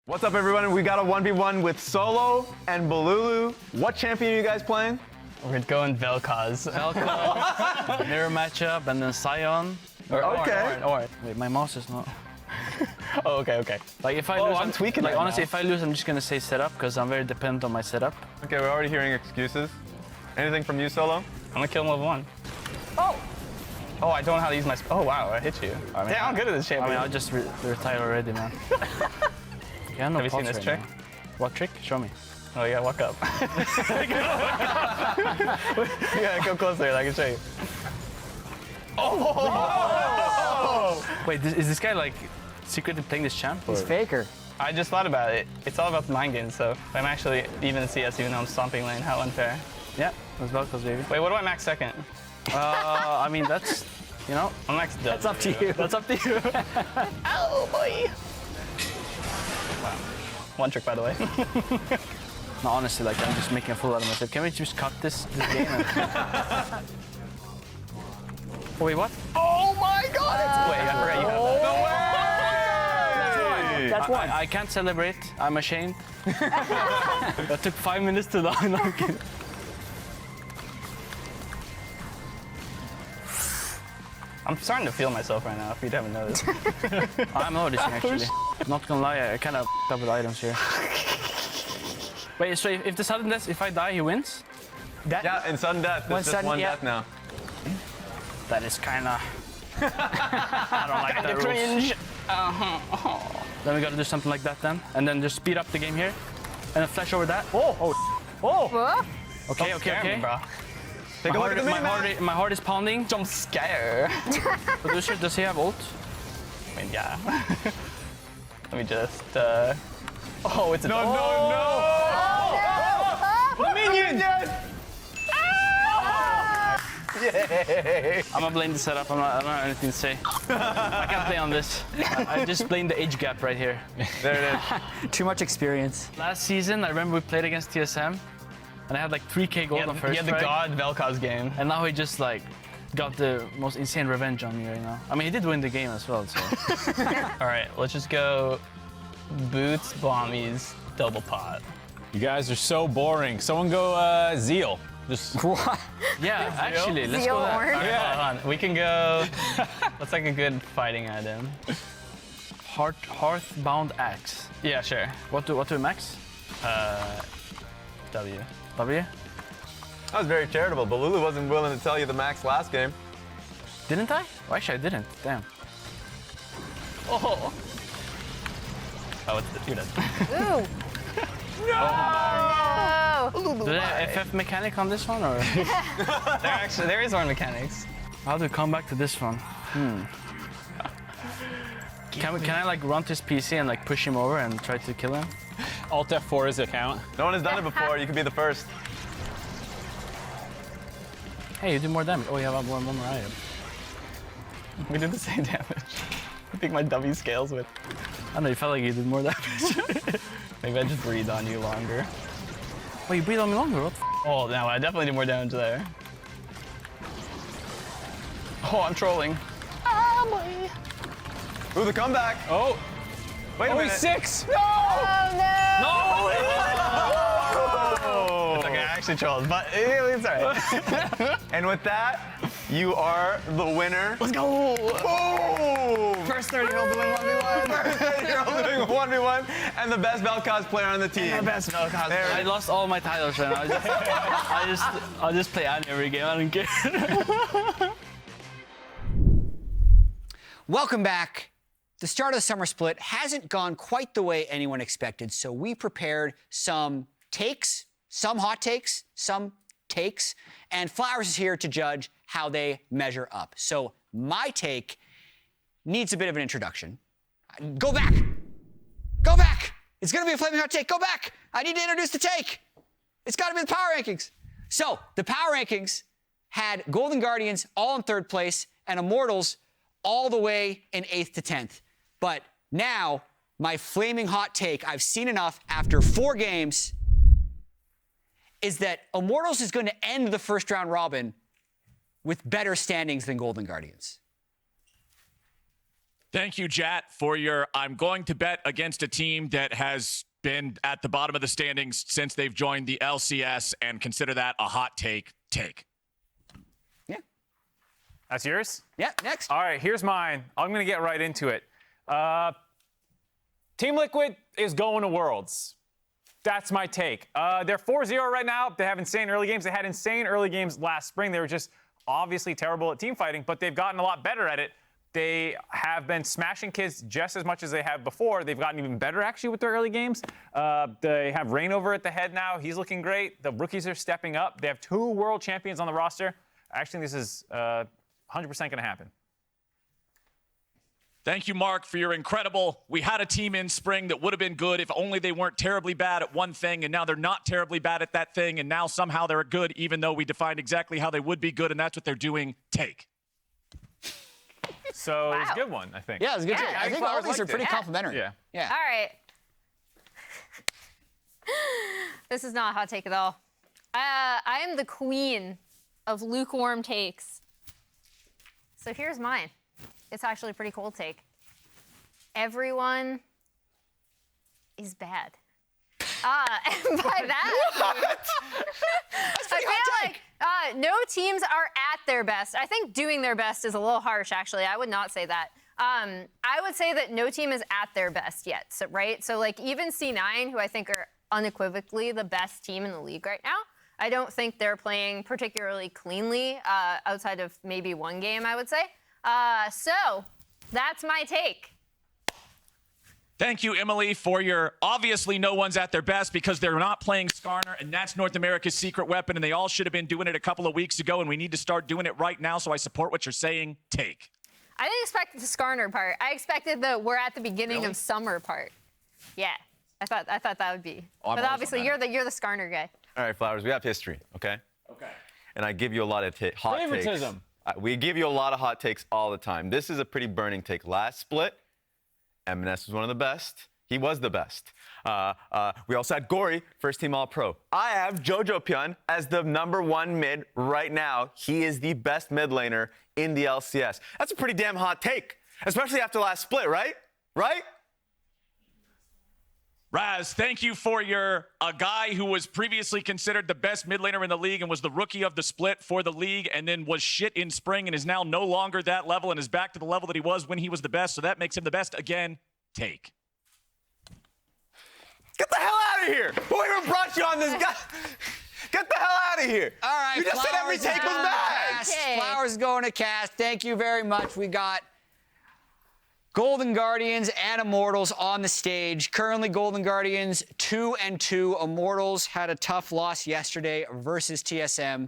What's up, everyone? We got a 1v1 with Solo and Bolulu. What champion are you guys playing? We're going Vel'Koz. Mirror matchup, and then Sion. Okay. Wait, my mouse is not. Oh, okay. Like if I lose, I'm tweaking Like right honestly, now. if I lose, I'm just gonna say setup because I'm very dependent on my setup. Okay, we're already hearing excuses. Anything from you, Solo? I'm gonna kill him level 1. Oh, I don't know how to use my. Oh wow, I hit you. I mean, Yeah, I'm good at this I champion. mean, I'll just retire already, man. Yeah, no Have you seen pots this right trick? now. What trick? Show me. Oh yeah, walk up. Yeah, go closer. I can show you. Wait, is this guy like secretly playing this champ? Or? He's faker. I just thought about it. It's all about the mind games, so I'm actually even in CS even though I'm stomping lane. How unfair. Yeah, that's Vel'Koz, baby. Wait, what do I max second? I mean, that's, you know, I'm max dub. That's up to you. that's up to you. Oh boy. Wow. One trick, by the way. No, honestly, like I'm just making a fool out of myself. Can we just cut this game? Oh, wait, what? Oh my god! Wait, I forgot you have that. That's one. I can't celebrate. I'm ashamed. That took 5 minutes to learn. I'm kidding. I'm starting to feel myself right now, if you haven't noticed. I'm noticing actually. Not gonna lie, I kind of up with items here. Wait, so if the sudden death, if I die, he wins? Yeah, in sudden death. One It's just sudden- one yeah. death now. That is kind of. I don't like that rules. Cringe. Then we gotta do something like that then, and then just speed up the game here, and then flash over that. Oh. Okay, Scare me, bro. Take a look at the minimap. My heart is pounding. Jump scare. Producer, does he have ult? I mean, yeah. Let me just. Oh, it's a. No. The minion! I'm gonna blame the setup. I don't have anything to say. I can't play on this. I just blame the age gap right here. There it is. Too much experience. Last season, I remember we played against TSM, and I had like 3k gold on first He had the frag, god Vel'Koz game. and now he just like got the most insane revenge on me right now. I mean, he did win the game as well, so. All right, let's just go boots, bombies, double pot. You guys are so boring. Someone go Zeal. Just What? Yeah, actually, let's go that. All right, hold on. We can go. What's like a good fighting item? Hearthbound axe. Yeah, sure. What do we max? W. W? That was very charitable. Bolulu wasn't willing to tell you the max last game. Didn't I? Oh, actually, I didn't. Damn. Oh, you're dead. Ooh. Do they have FF mechanic on this one, or There is Ornn mechanics. how do we come back to this one? Can I like run to his PC and like push him over and try to kill him? Alt F4 is a count. No one has done it before. You could be the first. Hey, you do more damage. Oh, you have one more item. We did the same damage. I think my W scales with. I don't know, you felt like you did more damage. Maybe I just breathed on you longer. Oh, you breathe on me longer, what the Oh, no, I definitely did more damage there. Oh, I'm trolling. Ooh, the comeback. Oh, Wait a minute. he's 6. Oh no! It's okay, I actually trolled, but it's all right. And with that, you are the winner. Let's go! Boom! First 30-year-old doing 1v1. You're all doing 1v1 and the best Vel'Koz player on the team. The best Vel'Koz. There I lost all my titles right now. I'll just play Annie every game. I don't care. Welcome back. The start of the summer split hasn't gone quite the way anyone expected, so we prepared some takes, some hot takes, some takes, and Flowers is here to judge how they measure up. So my take needs a bit of an introduction. Go back! Go back! It's gonna be a flaming hot take. Go back! I need to introduce the take. It's gotta be the power rankings. So the power rankings had Golden Guardians all in 3rd place and Immortals all the way in 8th to 10th. But now, my flaming hot take, I've seen enough after 4 games, is that Immortals is going to end the first round robin with better standings than Golden Guardians. Thank you, Jat, for your I'm going to bet against a team that has been at the bottom of the standings since they've joined the LCS and consider that a hot take. Yeah. That's yours? Yeah, next. All right, here's mine. I'm going to get right into it. Team Liquid is going to Worlds. That's my take. They're 4-0 right now. They have insane early games. They had insane early games last spring. They were just obviously terrible at team fighting, but they've gotten a lot better at it. They have been smashing kids just as much as they have before. They've gotten even better, actually, with their early games. They have Reignover at the head now. He's looking great. The rookies are stepping up. They have 2 world champions on the roster. Actually, this is 100% going to happen. Thank you, Mark, for your incredible. We had a team in spring that would have been good if only they weren't terribly bad at one thing, and now they're not terribly bad at that thing, and now somehow they're good, even though we defined exactly how they would be good, and that's what they're doing. Take. So it's a good one, I think. Yeah, it was good. Yeah, I think all these are pretty complimentary. Yeah. Yeah. All right. This is not a hot take at all. I am the queen of lukewarm takes. So here's mine. It's actually a pretty cool take. Everyone is bad. And by that, I feel like no teams are at their best. I think doing their best is a little harsh, actually. I would not say that. I would say that no team is at their best yet, so, right? So, like, even C9, who I think are unequivocally the best team in the league right now, I don't think they're playing particularly cleanly outside of maybe one game, I would say. So that's my take. Thank you, Emily, for your obviously no one's at their best because they're not playing Skarner, and that's North America's secret weapon, and they all should have been doing it a couple of weeks ago, and we need to start doing it right now, so I support what you're saying. Take. I didn't expect the Skarner part. I expected the we're at the beginning of summer part. Yeah, I thought that would be. But obviously, you're the Skarner guy. All right, Flowers, we have history, okay? Okay. And I give you a lot of hot takes. Favoritism. We give you a lot of hot takes all the time. This is a pretty burning take. Last split, M&S was one of the best. He was the best. We also had Gori, first team All-Pro. I have Jojo Pyun as the #1 mid right now. He is the best mid laner in the LCS. That's a pretty damn hot take, especially after last split, right? Right? Raz, thank you for a guy who was previously considered the best mid laner in the league and was the rookie of the split for the league and then was shit in spring and is now no longer that level and is back to the level that he was when he was the best. So that makes him the best again. Take. Get the hell out of here! Who even brought you on this guy? Get the hell out of here! All right, you just said every take was bad. Okay. Flowers going to cast. Thank you very much. We got Golden Guardians and Immortals on the stage. Currently, Golden Guardians 2-2. Immortals had a tough loss yesterday versus TSM.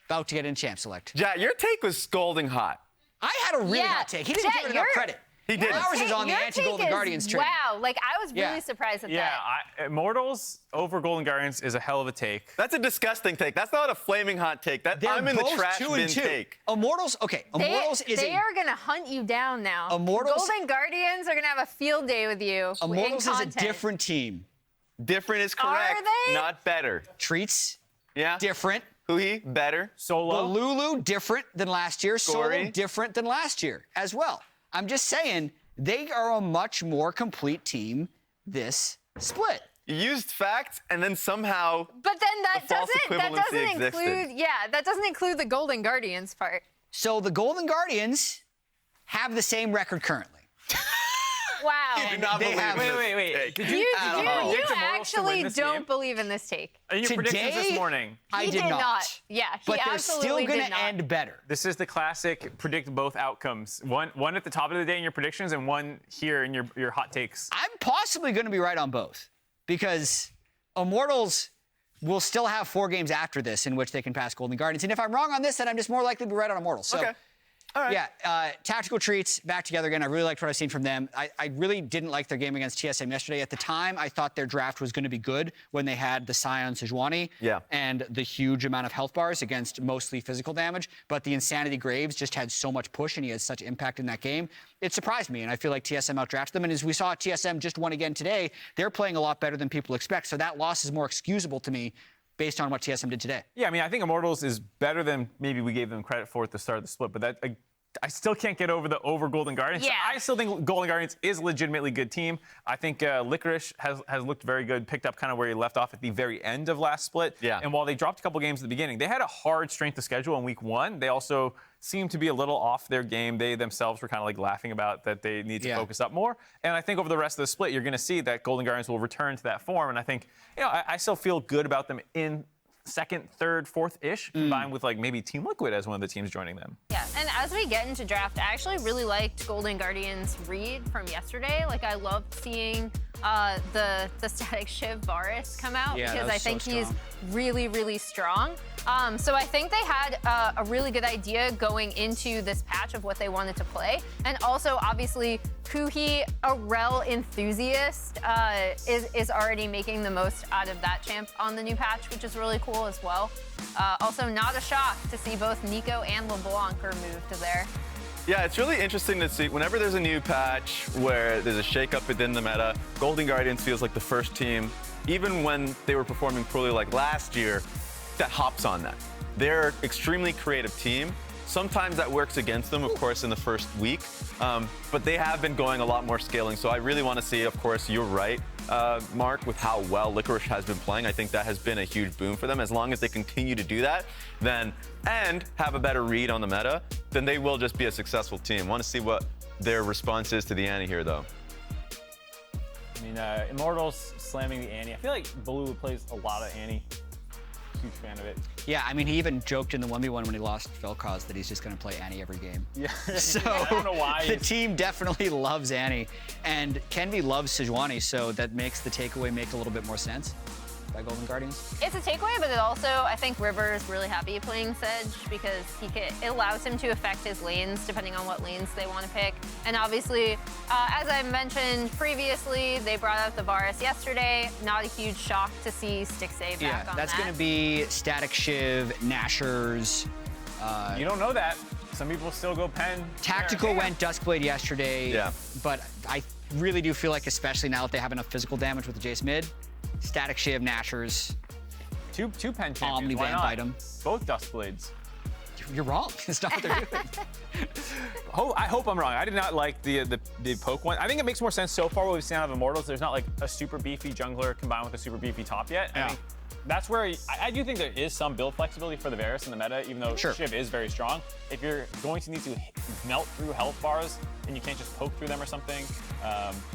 About to get in Champ Select. Jat, your take was scalding hot. I had a really hot take. He didn't Jet, give it enough credit. He did. Flowers is on the Your anti-Golden take is- Guardians train. Wow, like I was really Yeah. surprised at Yeah, that. Immortals over Golden Guardians is a hell of a take. That's a disgusting take. That's not a flaming hot take. They're I'm in the both trash 2-2. bin take. Immortals, okay. Immortals is They a are gonna hunt you down now. Immortals- Golden Guardians are gonna have a field day with you. Immortals in is a content. different team. Different is correct. they? Not better. Treatz, Yeah. different. Huhi, better. Solo. Bolulu, different than last year. Solo, Gori. different than last year as well. I'm just saying, they are a much more complete team this split. You used facts and then somehow But then that The false doesn't equivalency include existed. that doesn't include the Golden Guardians part. So the Golden Guardians have the same record currently. Wow. I do not They believe have- this Wait. take. Did You, you you predict Immortals to win actually this don't game? believe in this take. In your predictions this Today, morning. I He did not. Yeah, he But they're still absolutely going did to not. end better. This is the classic predict both outcomes. One at the top of the day in your predictions and one here in your hot takes. I'm possibly going to be right on both because Immortals will still have 4 games after this in which they can pass Golden Guardians. And if I'm wrong on this, then I'm just more likely to be right on Immortals. So, Okay. All right. yeah, Tactical Treatz back together again. I really liked what I've seen from them. I really didn't like their game against TSM yesterday. At the time, I thought their draft was going to be good when they had the Scion Sejuani Yeah. and the huge amount of health bars against mostly physical damage. But the Insanity Graves just had so much push and he has such impact in that game. It surprised me, and I feel like TSM outdrafted them. And as we saw, TSM just won again today. They're playing a lot better than people expect. So that loss is more excusable to me based on what TSM did today. Yeah, I mean, I think Immortals is better than maybe we gave them credit for at the start of the split, but I still can't get over Golden Guardians. Yeah. I still think Golden Guardians is a legitimately good team. I think Licorice has looked very good, picked up kind of where he left off at the very end of last split. Yeah. And while they dropped a couple games at the beginning, they had a hard strength of schedule in week 1. They also seemed to be a little off their game. They themselves were kind of like laughing about that they need to focus up more. And I think over the rest of the split, you're going to see that Golden Guardians will return to that form. And I think, I still feel good about them in second, third, fourth-ish, combined with like maybe Team Liquid as one of the teams joining them. Yeah, and as we get into draft, I actually really liked Golden Guardians' read from yesterday. Like, I loved seeing the static Shiv Varus come out because I think he's really, really strong. So I think they had a really good idea going into this patch of what they wanted to play. And also, obviously, Huhi, a Rell enthusiast, is already making the most out of that champ on the new patch, which is really cool as well. Also, not a shock to see both Nico and LeBlanc are moved to there. Yeah, it's really interesting to see whenever there's a new patch where there's a shakeup within the meta, Golden Guardians feels like the first team, even when they were performing poorly like last year, that hops on that. They're an extremely creative team. Sometimes that works against them, of course, in the first week, but they have been going a lot more scaling. So I really want to see, of course, you're right, Mark, with how well Licorice has been playing. I think that has been a huge boom for them. As long as they continue to do that, and have a better read on the meta, then they will just be a successful team. Want to see what their response is to the Annie here, though. I mean, Immortals slamming the Annie. I feel like Bolulu plays a lot of Annie. Huge fan of it. Yeah, I mean, he even joked in the 1v1 when he lost Vel'Koz that he's just going to play Annie every game. Yeah. So I don't know why. The team definitely loves Annie. And Kenvi loves Sejuani, so that makes the takeaway make a little bit more sense by Golden Guardians. It's a takeaway, but it also, I think River is really happy playing Sedge because it allows him to affect his lanes depending on what lanes they want to pick. And obviously, as I mentioned previously, they brought out the Varus yesterday. Not a huge shock to see Stixxay back on that's that. going to be Static Shiv, Nashers. You don't know that. Some people still go Pen. Tactical went Duskblade yesterday, but I really do feel like, especially now that they have enough physical damage with the Jayce mid, Static Shiv, Nashers, Two Pen champions. Omni Why Van not? bite him. Both Duskblades. You're wrong. That's not what they're doing. I hope I'm wrong. I did not like the poke one. I think it makes more sense so far what we've seen out of Immortals. There's not like a super beefy jungler combined with a super beefy top yet. I think that's where I do think there is some build flexibility for the Varus in the meta, even though Shiv is very strong. If you're going to need to melt through health bars and you can't just poke through them or something,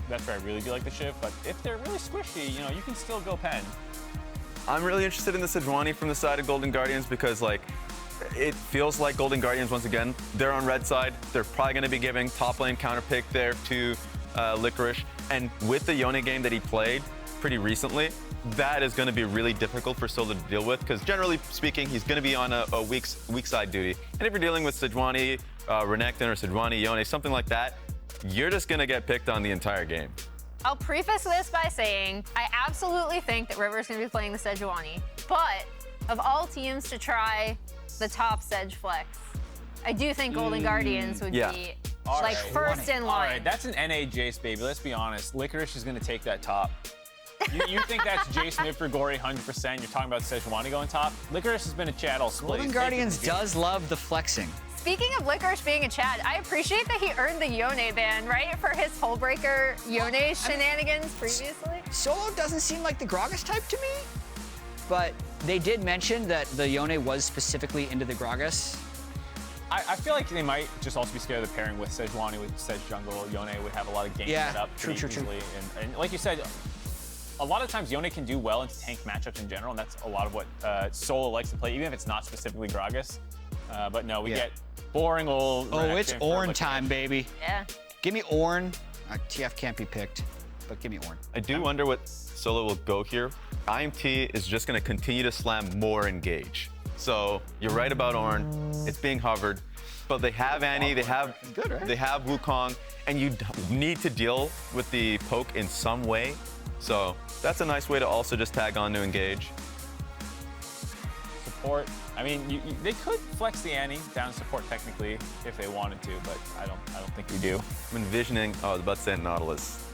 that's where I really do like the Shiv. But if they're really squishy, you can still go Pen. I'm really interested in the Sejuani from the side of Golden Guardians because, like, it feels like Golden Guardians, once again, they're on red side. They're probably going to be giving top lane counter pick there to Licorice. And with the Yone game that he played pretty recently, that is going to be really difficult for Solo to deal with because, generally speaking, he's going to be on a weak side duty. And if you're dealing with Sejuani, Renekton, or Sejuani, Yone, something like that, you're just going to get picked on the entire game. I'll preface this by saying I absolutely think that River's going to be playing the Sejuani, but of all teams to try the top Sedge flex, I do think Golden Guardians would be like first in line. All right, that's an NA Jayce, baby. Let's be honest. Licorice is going to take that top. You think that's Jayce mid for Gori 100%. You're talking about Sejuani going top. Licorice has been a Chad all split. Golden Guardians does love the flexing. Speaking of Licorice being a Chad, I appreciate that he earned the Yone ban, right? For his Hullbreaker Yone shenanigans previously. Solo doesn't seem like the Gragas type to me, but they did mention that the Yone was specifically into the Gragas. I feel like they might just also be scared of the pairing with Sejuani with Sedge jungle. Yone would have a lot of games set up pretty easily. And like you said, a lot of times Yone can do well into tank matchups in general, and that's a lot of what Solo likes to play, even if it's not specifically Gragas. But no, we get boring old. Oh, it's Ornn time, baby. Yeah. Give me Ornn. TF can't be picked, but give me Ornn. I do wonder what Solo will go here. IMT is just going to continue to slam more engage. So you're right about Ornn. It's being hovered. But they have Annie, they have Wukong, and you need to deal with the poke in some way. So that's a nice way to also just tag on to engage. Support. I mean, they could flex the Annie down support technically if they wanted to, but I don't think we do. I'm envisioning, I was about to say Nautilus.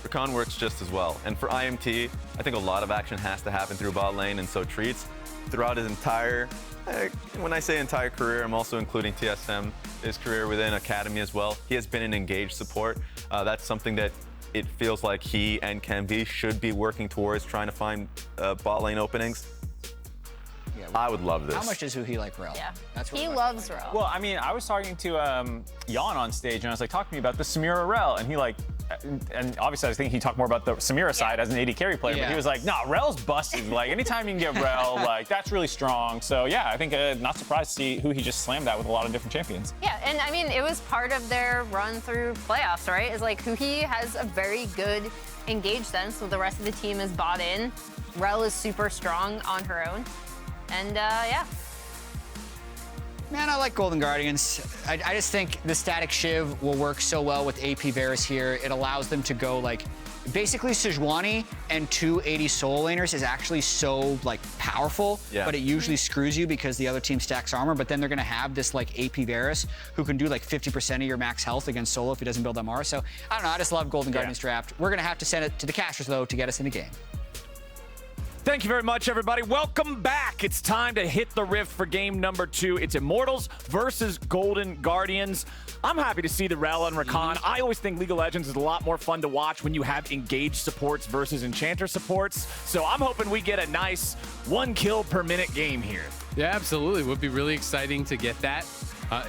Rakan works just as well. And for IMT, I think a lot of action has to happen through bot lane, and so Treatz, throughout his entire, when I say entire career, I'm also including TSM, his career within Academy as well. He has been an engaged support. That's something that it feels like he and Kenvi should be working towards, trying to find bot lane openings. Yeah, I would love this. How much does huhi like Rell? Yeah. That's what He we're loves Rell. Well, I mean, I was talking to Jan on stage, and I was like, talk to me about the Samira Rell, and he like, and obviously I was thinking he talked more about the Samira side as an AD carry player, but he was like, nah, Rell's busted. Like, anytime you can get Rell, like, that's really strong. So yeah, I think not surprised to see who he just slammed that with a lot of different champions. Yeah, and I mean, it was part of their run through playoffs, right? Is like huhi has a very good engage sense, so the rest of the team is bought in. Rell is super strong on her own. And yeah. Man, I like Golden Guardians. I just think the static Shiv will work so well with AP Varus here. It allows them to go like, basically Sejuani and 2 AD solo laners is actually so like powerful, but it usually screws you because the other team stacks armor, but then they're gonna have this like AP Varus who can do like 50% of your max health against solo if he doesn't build MR. So I don't know, I just love Golden Guardians draft. We're gonna have to send it to the casters though to get us in the game. Thank you very much, everybody. Welcome back. It's time to hit the rift for game number 2. It's Immortals versus Golden Guardians. I'm happy to see the Rell and Rakan. I always think League of Legends is a lot more fun to watch when you have engaged supports versus enchanter supports. So I'm hoping we get a nice 1 kill per minute game here. Yeah, absolutely. Would be really exciting to get that.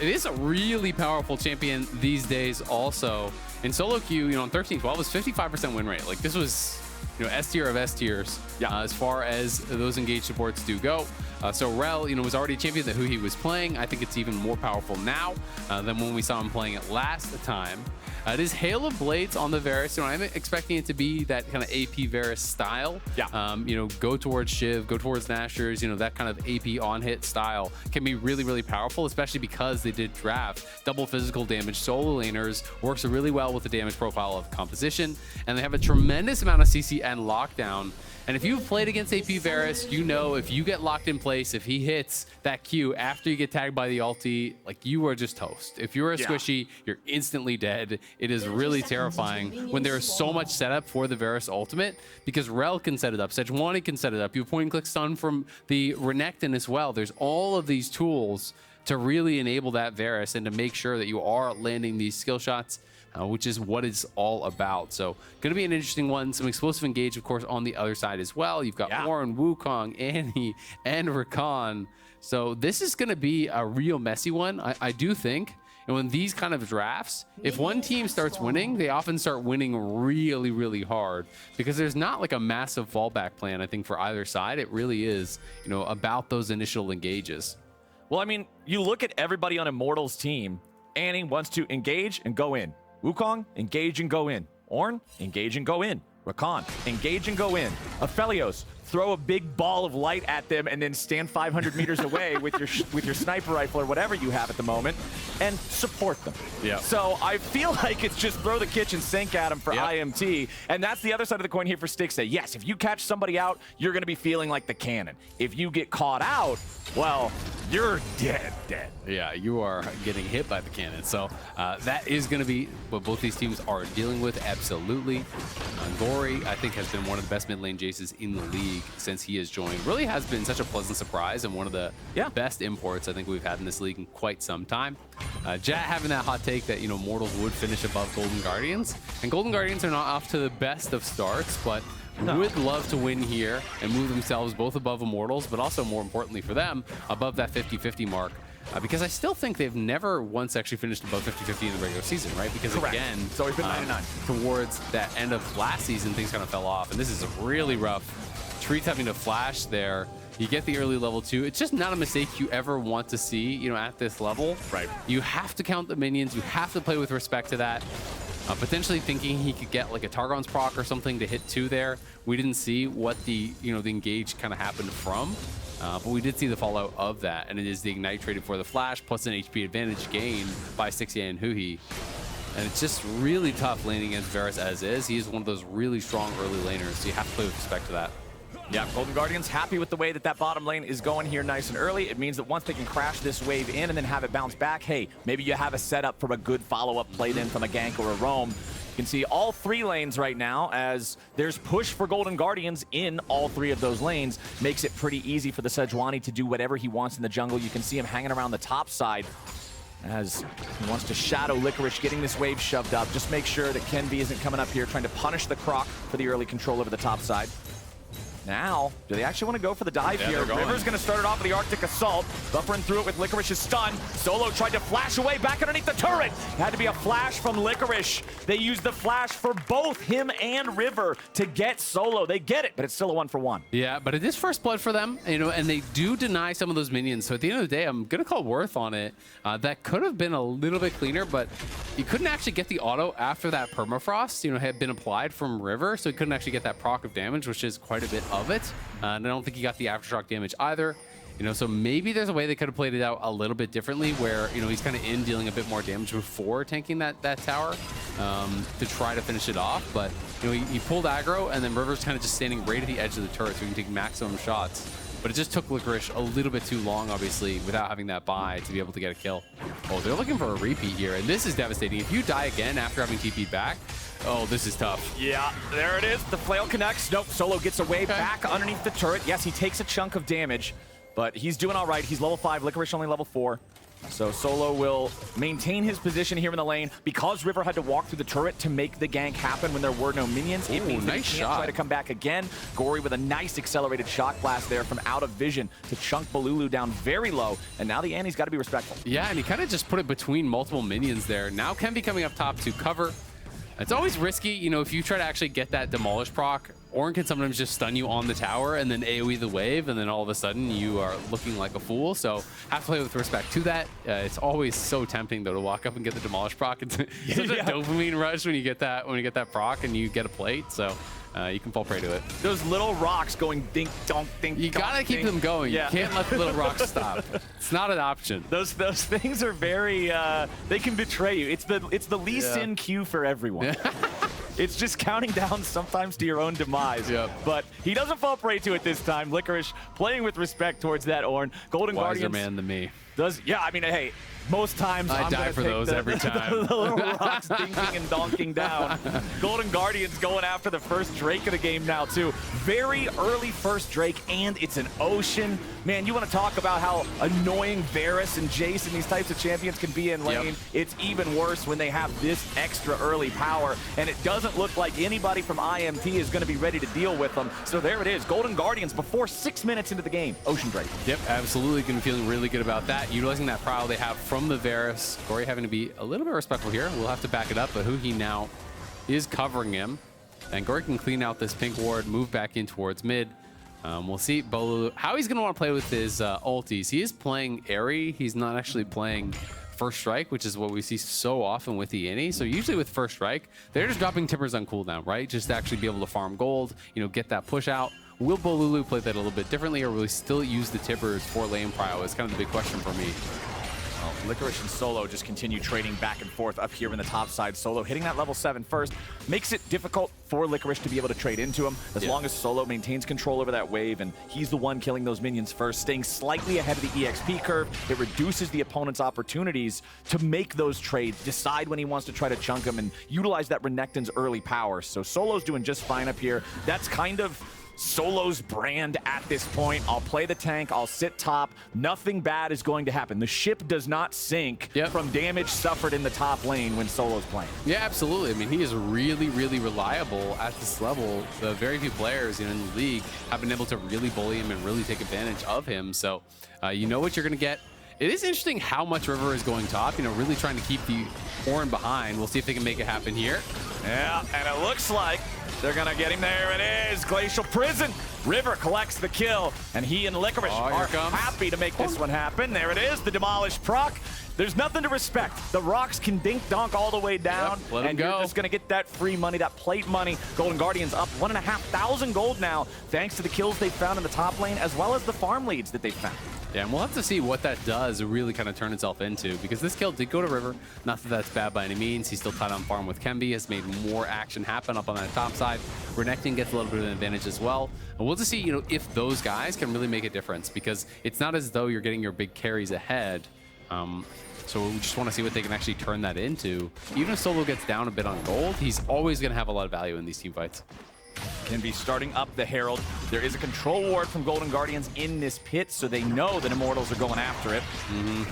It is a really powerful champion these days also. In solo queue, you know, in 13-12 was 55% win rate. Like, this was, you know, S tier of S tiers as far as those engaged supports do go. So Rell, you know, was already a champion that huhi was playing. I think it's even more powerful now than when we saw him playing it last time. It is Hail of Blades on the Varus. You know, I'm expecting it to be that kind of AP Varus style. You know, go towards Shiv, go towards Nashers, you know, that kind of AP on-hit style can be really powerful, especially because they did draft double physical damage solo laners. Works really well with the damage profile of composition, and they have a tremendous amount of CC and lockdown. And if you've played against AP Varus, you know if you get locked in place, if he hits that Q after you get tagged by the ulti, like, you are just toast. If you're a squishy, you're instantly dead. It is really terrifying when there is so much setup for the Varus ultimate, because Rell can set it up, Sejuani can set it up, you have point and click stun from the Renekton as well. There's all of these tools to really enable that Varus and to make sure that you are landing these skill shots, which is what it's all about. So gonna be an interesting one. Some explosive engage, of course, on the other side as well. You've got Ornn, Wukong, Annie, and Rakan. So this is gonna be a real messy one, I do think. And when these kind of drafts, if one team starts winning, they often start winning really hard, because there's not like a massive fallback plan, I think, for either side. It really is, you know, about those initial engages. Well, I mean, you look at everybody on Immortals' team. Annie wants to engage and go in. Wukong, engage and go in. Ornn, engage and go in. Rakan, engage and go in. Aphelios, throw a big ball of light at them and then stand 500 meters away with your sniper rifle or whatever you have at the moment and support them. So I feel like it's just throw the kitchen sink at them for IMT, and that's the other side of the coin here for Stixxay. Yes, if you catch somebody out, you're going to be feeling like the cannon. If you get caught out, well, you're dead. Yeah, you are getting hit by the cannon. So that is going to be what both these teams are dealing with, absolutely. Gori, I think, has been one of the best mid lane Jayces in the league since he has joined. Really has been such a pleasant surprise and one of the best imports I think we've had in this league in quite some time. Jat having that hot take that, you know, Immortals would finish above Golden Guardians. And Golden Guardians are not off to the best of starts, but would love to win here and move themselves both above Immortals, but also, more importantly for them, above that 50-50 mark. Because I still think they've never once actually finished above 50-50 in the regular season, right? Because again, it's always been 99. Towards that end of last season, things kind of fell off, and this is really rough. Treatz having to flash there. You get the early level 2. It's just not a mistake you ever want to see, you know, at this level. Right. You have to count the minions. You have to play with respect to that. Potentially thinking he could get like a Targon's proc or something to hit 2 there. We didn't see what the, you know, the engage kind of happened from. But we did see the fallout of that, and it is the Ignite traded for the Flash, plus an HP advantage gained by Stixxay and huhi. And it's just really tough laning against Varus as is. He is one of those really strong early laners, so you have to play with respect to that. Yeah, Golden Guardians happy with the way that bottom lane is going here nice and early. It means that once they can crash this wave in and then have it bounce back, hey, maybe you have a setup from a good follow-up played in from a gank or a roam. You can see all 3 lanes right now as there's push for Golden Guardians in all 3 of those lanes. Makes it pretty easy for the Sejuani to do whatever he wants in the jungle. You can see him hanging around the top side as he wants to shadow Licorice, getting this wave shoved up. Just make sure that Kenvi isn't coming up here trying to punish the Croc for the early control over the top side. Now, do they actually want to go for the dive here? River's going to start it off with the Arctic Assault. Buffering through it with Licorice's stun. Solo tried to flash away back underneath the turret. Had to be a flash from Licorice. They used the flash for both him and River to get Solo. They get it, but it's still a 1-for-1. Yeah, but it is first blood for them, you know, and they do deny some of those minions. So at the end of the day, I'm going to call Worth on it. That could have been a little bit cleaner, but he couldn't actually get the auto after that permafrost, you know, had been applied from River, so he couldn't actually get that proc of damage, which is quite a bit of it. And I don't think he got the aftershock damage either. You know, so maybe there's a way they could have played it out a little bit differently where, you know, he's kind of in dealing a bit more damage before tanking that tower to try to finish it off. But, you know, he pulled aggro, and then River's kind of just standing right at the edge of the turret so he can take maximum shots. But it just took Licorice a little bit too long, obviously, without having that buy to be able to get a kill. Oh, they're looking for a repeat here, and this is devastating. If you die again after having TP'd back, oh, this is tough. Yeah, there it is. The flail connects. Nope, Solo gets away back underneath the turret. Yes, he takes a chunk of damage, but he's doing all right. He's level 5, Licorice only level 4. So Solo will maintain his position here in the lane. Because River had to walk through the turret to make the gank happen when there were no minions, it means that he can't try to come back again. Gori with a nice accelerated shock blast there from out of vision to chunk Bolulu down very low. And now the Annie's got to be respectful. Yeah, and he kind of just put it between multiple minions there. Now Kenvi coming up top to cover. It's always risky, you know, if you try to actually get that demolish proc, Ornn can sometimes just stun you on the tower and then AoE the wave, and then all of a sudden you are looking like a fool. So have to play with respect to that. It's always so tempting though to walk up and get the demolish proc. It's such a dopamine rush when you get that proc and you get a plate. So you can fall prey to it. Those little rocks going dink donk dink. You gotta keep them going. Yeah. You can't let the little rocks stop. It's not an option. Those things are very they can betray you. It's the least in queue for everyone. It's just counting down sometimes to your own demise. Yep. But he doesn't fall prey to it this time. Licorice playing with respect towards that Ornn. Golden Wiser Guardians man than me. I mean, hey, most times I I'm die gonna for take those every time. The little rocks dinking and donking down. Golden Guardians going after the first Drake of the game now too. Very early first Drake, and it's an ocean. Man, you want to talk about how annoying Varus and Jayce and these types of champions can be in lane. Yep. It's even worse when they have this extra early power, and it doesn't look like anybody from IMT is going to be ready to deal with them. So there it is. Golden Guardians before 6 minutes into the game. Ocean Drake. Yep, absolutely. Going to be feeling really good about that. Utilizing that prowl they have from the Varus. Gori having to be a little bit respectful here. We'll have to back it up, but huhi now is covering him. And Gori can clean out this pink ward, move back in towards mid. We'll see Bolulu, how he's going to want to play with his ultis. He is playing Airy. He's not actually playing First Strike, which is what we see so often with the Annie. So usually with First Strike, they're just dropping timbers on cooldown, right? Just to actually be able to farm gold, you know, get that push out. Will Bolulu play that a little bit differently, or will he still use the timbers for lane prio? Is kind of the big question for me. Licorice and Solo just continue trading back and forth up here in the top side. Solo hitting that level 7 first makes it difficult for Licorice to be able to trade into him as long as Solo maintains control over that wave, and he's the one killing those minions first, staying slightly ahead of the EXP curve. It reduces the opponent's opportunities to make those trades, decide when he wants to try to chunk them, and utilize that Renekton's early power. So Solo's doing just fine up here. That's kind of Solo's brand at this point. I'll play the tank, I'll sit top, nothing bad is going to happen. The ship does not sink from damage suffered in the top lane when Solo's playing. Yeah, absolutely. I mean, he is really, really reliable at this level. The very few players in the league have been able to really bully him and really take advantage of him. So you know what you're going to get. It is interesting how much River is going top, you know, really trying to keep the Ornn behind. We'll see if they can make it happen here. Yeah, and it looks like they're gonna get him. There it is, Glacial Prison. River collects the kill, and he and Licorice are happy to make this one happen. There it is, the demolished proc. There's nothing to respect. The rocks can dink donk all the way down, and you're just gonna get that free money, that plate money. Golden Guardians up 1,500 gold now, thanks to the kills they found in the top lane, as well as the farm leads that they found. Yeah, and we'll have to see what that does really kind of turn itself into, because this kill did go to River. Not that that's bad by any means. He's still tied on farm with Kenvi, has made more action happen up on that top side. Renekton gets a little bit of an advantage as well. And we'll just see, you know, if those guys can really make a difference, because it's not as though you're getting your big carries ahead. So we just want to see what they can actually turn that into. Even if Solo gets down a bit on gold, he's always going to have a lot of value in these team fights. Kenvi starting up the Herald. There is a control ward from Golden Guardians in this pit, so they know that Immortals are going after it.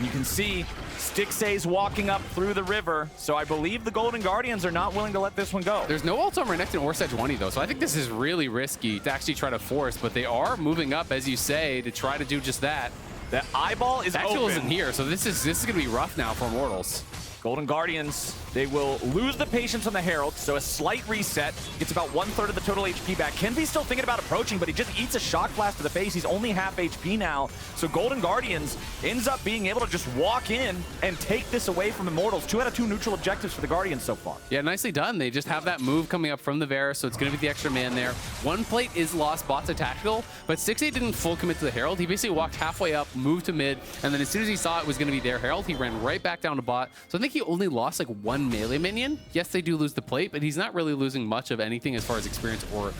You can see Stixxay's walking up through the river, so I believe the Golden Guardians are not willing to let this one go. There's no ult on Renekton or Sejuani, though, so I think this is really risky to actually try to force, but they are moving up, as you say, to try to do just that. That eyeball is Azael open. isn't here, so this is going to be rough now for Immortals. Golden Guardians, they will lose the patience on the Herald, so a slight reset. Gets about 1/3 of the total HP back. Kenvi's still thinking about approaching, but he just eats a shock blast to the face. He's only half HP now. So Golden Guardians ends up being able to just walk in and take this away from Immortals. 2 out of 2 neutral objectives for the Guardians so far. Yeah, nicely done. They just have that move coming up from the Varus, so it's going to be the extra man there. One plate is lost, bot's a tactical, but Stixxay didn't full commit to the Herald. He basically walked halfway up, moved to mid, and then as soon as he saw it was going to be their Herald, he ran right back down to bot. So I think he only lost like 1 melee minion. Yes, they do lose the plate, but he's not really losing much of anything as far as experience or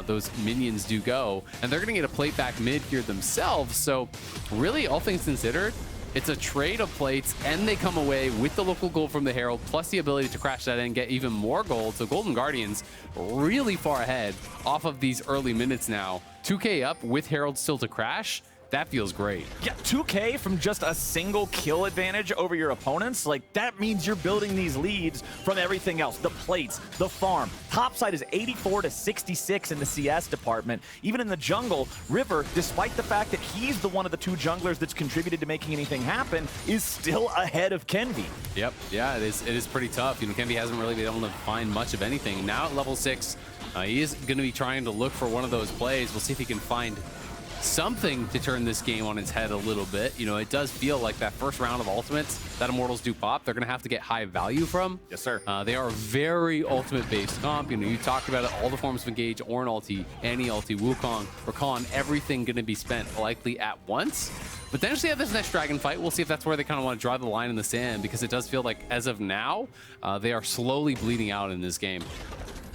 those minions do go. And they're going to get a plate back mid here themselves. So really, all things considered, it's a trade of plates, and they come away with the local gold from the Herald, plus the ability to crash that in and get even more gold. So Golden Guardians really far ahead off of these early minutes now. 2K up with Herald still to crash. That feels great. Yeah, 2K from just a single kill advantage over your opponents. Like, that means you're building these leads from everything else. The plates, the farm. Topside is 84 to 66 in the CS department. Even in the jungle, River, despite the fact that he's the one of the 2 junglers that's contributed to making anything happen, is still ahead of Kenvi. Yep, yeah, it is pretty tough. You know, Kenvi hasn't really been able to find much of anything. Now at level 6, he is going to be trying to look for one of those plays. We'll see if he can find something to turn this game on its head a little bit. You know, it does feel like that first round of ultimates that Immortals do pop, they're going to have to get high value from. Yes, sir. They are very ultimate-based comp. You know, you talked about it, all the forms of engage, Ornn ulti, Annie ulti, Wukong, Rakan, everything going to be spent likely at once. Potentially at this next Dragon fight, we'll see if that's where they kind of want to draw the line in the sand, because it does feel like, as of now, they are slowly bleeding out in this game.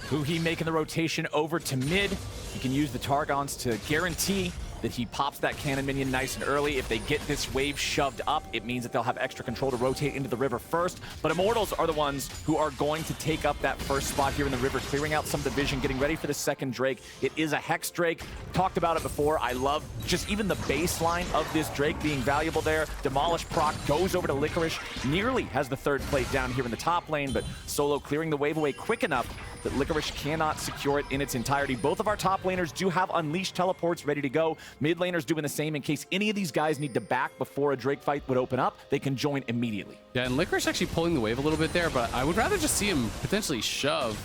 Huhi making the rotation over to mid. He can use the Targons to guarantee that he pops that cannon minion nice and early. If they get this wave shoved up, it means that they'll have extra control to rotate into the river first. But Immortals are the ones who are going to take up that first spot here in the river, clearing out some of the vision, getting ready for the second Drake. It is a Hex Drake. Talked about it before. I love just even the baseline of this Drake being valuable there. Demolish proc goes over to Licorice. Nearly has the 3rd plate down here in the top lane, but Solo clearing the wave away quick enough that Licorice cannot secure it in its entirety. Both of our top laners do have Unleashed teleports ready to go. Mid laners doing the same in case any of these guys need to back before a Drake fight would open up. They can join immediately. Yeah, and Licorice actually pulling the wave a little bit there, but I would rather just see him potentially shove,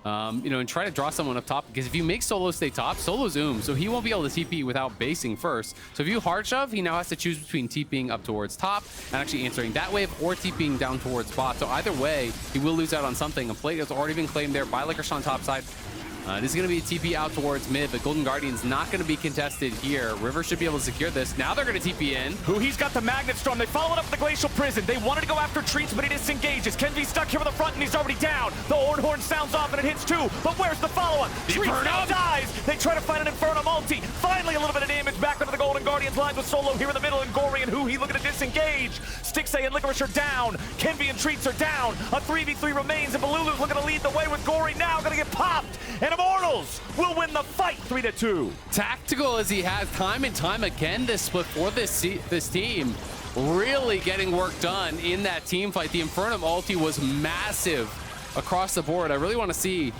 you know, and try to draw someone up top, because if you make Solo stay top, Solo's so he won't be able to TP without basing first. So if you hard shove, he now has to choose between TPing up towards top and actually answering that wave, or TPing down towards bot. So either way, he will lose out on something. A plate has already been claimed there by Licorice on top side. This is going to be a TP out towards mid, but Golden Guardian's not going to be contested here. River should be able to secure this. Now they're going to TP in. Huhi's got the Magnet Storm. They followed up the Glacial Prison. They wanted to go after Treatz, but he disengages. Kenvi's stuck here with the front, and he's already down. The Ornn sounds off, and it hits 2. But where's the follow-up? Treatz now dies. They try to find an Inferno multi. Finally, a little bit of damage back onto the Golden Guardians lines with Solo here in the middle, and Gori and Huhi looking to disengage. Stixxay and Licorice are down. Kenvi and Treatz are down. A 3v3 remains, and Bolulu's looking to lead the way with Gori now going to get popped. And Immortals will win the fight 3-2. Tactical as he has time and time again this split for this team. Really getting work done in that team fight. The Infernum ulti was massive across the board. I really want to see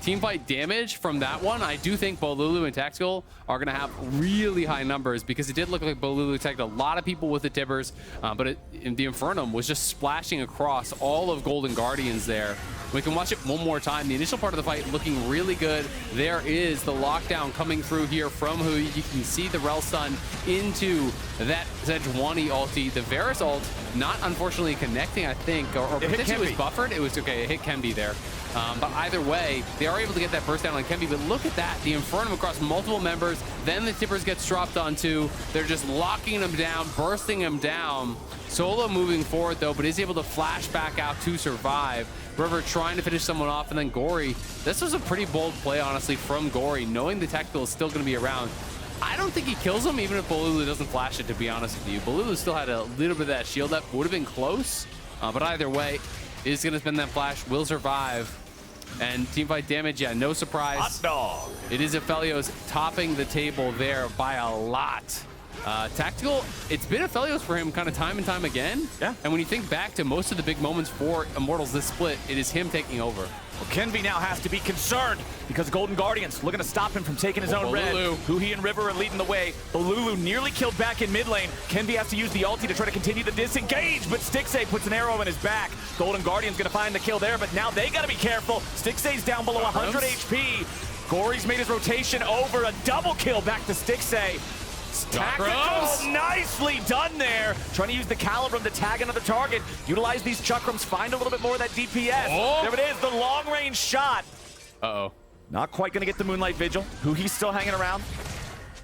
team fight damage from that one. I do think Bolulu and Tactical are going to have really high numbers, because it did look like Bolulu attacked a lot of people with the Tibbers, but the Infernum was just splashing across all of Golden Guardians there. We can watch it one more time. The initial part of the fight looking really good. There is the lockdown coming through here from huhi. You can see the Rell stun into that Sejuani ulti. The Varus ult not unfortunately connecting, I think, or potentially it was buffered. It was okay, it hit Kenvi there. But either way, they are able to get that burst down on Kenvi. But look at that, the Infernum across multiple members. Then the Tippers gets dropped onto. They're just locking them down, bursting them down. Solo moving forward though, but is able to flash back out to survive. River trying to finish someone off, and then Gori. This was a pretty bold play, honestly, from Gori, knowing the Tactical is still going to be around. I don't think he kills him, even if Bolulu doesn't flash it, to be honest with you. Bolulu still had a little bit of that shield up. Would have been close, but either way, is going to spend that flash, will survive. And teamfight damage, yeah, no surprise. Hot dog. It is Aphelios topping the table there by a lot. Tactical, it's been Aphelios for him kind of time and time again. Yeah. And when you think back to most of the big moments for Immortals this split, it is him taking over. Well, Kenvi now has to be concerned because Golden Guardians looking to stop him from taking his own red. Bolulu. Huhi and River are leading the way. Bolulu nearly killed back in mid lane. Kenvi has to use the ulti to try to continue the disengage, but Stixxay puts an arrow in his back. Golden Guardians gonna find the kill there, but now they gotta be careful. Stixxay's down below 100 HP. Gori's made his rotation over, a double kill back to Stixxay. Tactical, nicely done there. Trying to use the Calibrum to tag another target. Utilize these Chakrams, find a little bit more of that DPS. Oh. There it is, the long-range shot. Uh-oh. Not quite gonna get the Moonlight Vigil. Huhi's still hanging around.